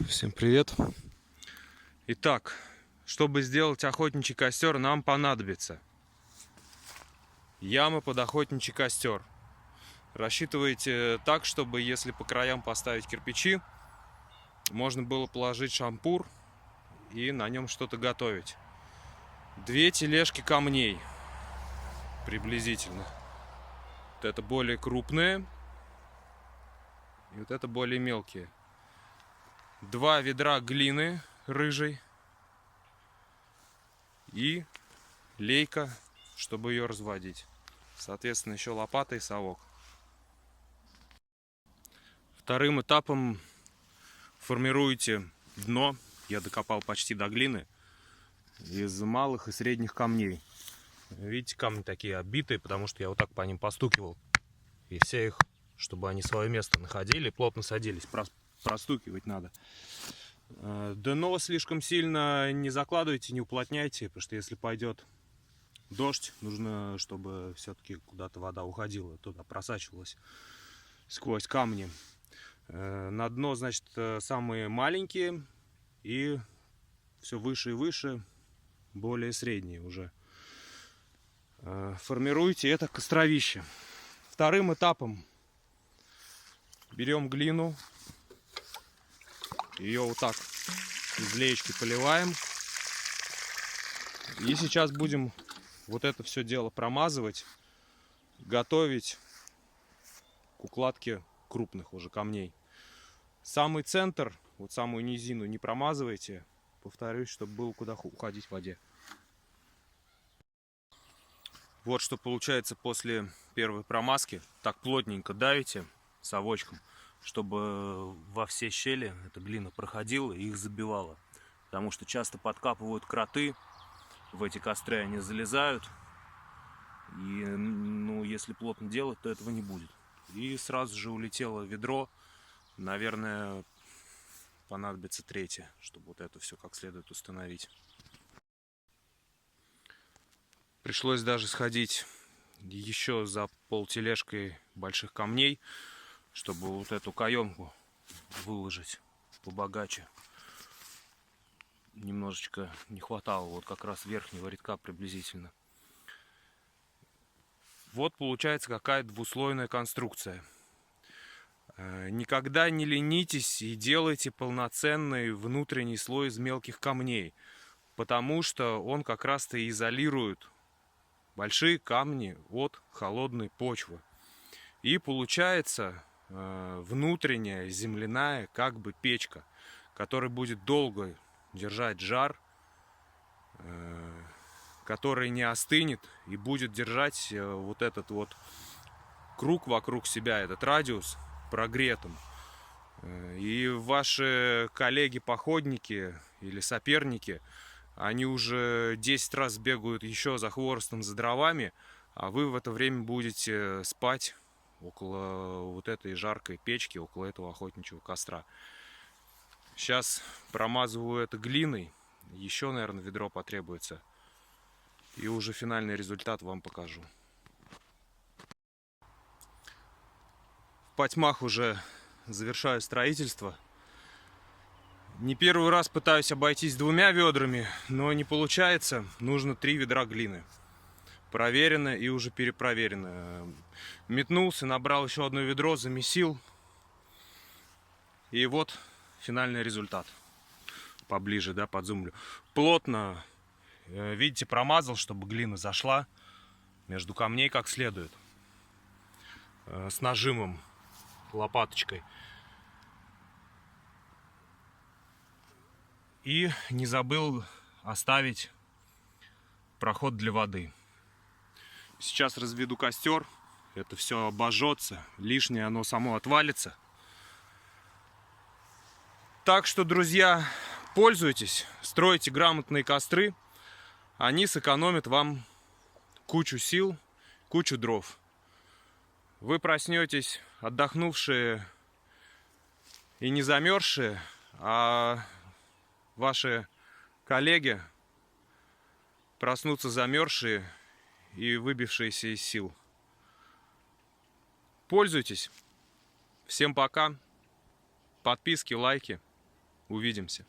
Всем привет! Итак, чтобы сделать охотничий костер, нам понадобится яма под охотничий костер. Рассчитывайте так, чтобы если по краям поставить кирпичи, можно было положить шампур и на нем что-то готовить. 2 тележки камней приблизительно. Вот это более крупные, и вот это более мелкие. 2 ведра глины рыжей и лейка, чтобы ее разводить. Соответственно, еще лопата и совок. Вторым этапом формируете дно. Я докопал почти до глины из малых и средних камней. Видите, камни такие оббитые, потому что я вот так по ним постукивал. И все их, чтобы они свое место находили, плотно садились. Простукивать надо. Дно слишком сильно не закладывайте, не уплотняйте, потому что если пойдет дождь, нужно, чтобы все-таки куда-то вода уходила, туда просачивалась сквозь камни. На дно, значит, самые маленькие и все выше и выше, более средние уже. Формируйте это костровище. Вторым этапом берем глину, ее вот так из леечки поливаем. И сейчас будем вот это все дело промазывать, готовить к укладке крупных уже камней. Самый центр, вот самую низину не промазывайте, повторюсь, чтобы было куда уходить в воде. Вот что получается после первой промазки. Так плотненько давите совочком, чтобы во все щели эта глина проходила и их забивала. Потому что часто подкапывают кроты, в эти костры они залезают. И ну, если плотно делать, то этого не будет. И сразу же улетело ведро. Наверное, понадобится третье, чтобы вот это все как следует установить. Пришлось даже сходить еще за полтележкой больших камней, чтобы вот эту каемку выложить побогаче. Немножечко не хватало, вот как раз верхнего рядка приблизительно. Вот получается какая-то двуслойная конструкция. Никогда не ленитесь и делайте полноценный внутренний слой из мелких камней, потому что он как раз-то изолирует большие камни от холодной почвы. И получается внутренняя земляная как бы печка, которая будет долго держать жар, который не остынет и будет держать вот этот вот круг вокруг себя, этот радиус прогретым. И ваши коллеги-походники или соперники, они уже 10 раз бегают еще за хворостом, за дровами, а вы в это время будете спать около вот этой жаркой печки, около этого охотничьего костра. Сейчас промазываю это глиной, еще, наверное, ведро потребуется, и уже финальный результат вам покажу. В потьмах уже завершаю строительство. Не первый раз пытаюсь обойтись 2 ведрами, но не получается. Нужно 3 ведра глины. Проверено и уже перепроверено. Метнулся, набрал еще одно ведро, замесил. И вот финальный результат. Поближе, да, подзумлю. Плотно, видите, промазал, чтобы глина зашла между камней как следует. С нажимом, лопаточкой. И не забыл оставить проход для воды. Сейчас разведу костер. Это все обожжется. Лишнее оно само отвалится. Так что, друзья, пользуйтесь, стройте грамотные костры. Они сэкономят вам кучу сил, кучу дров. Вы проснетесь отдохнувшие и не замерзшие, а ваши коллеги проснутся замерзшие и выбившиеся из сил. Пользуйтесь. Всем пока. Подписки, лайки. Увидимся.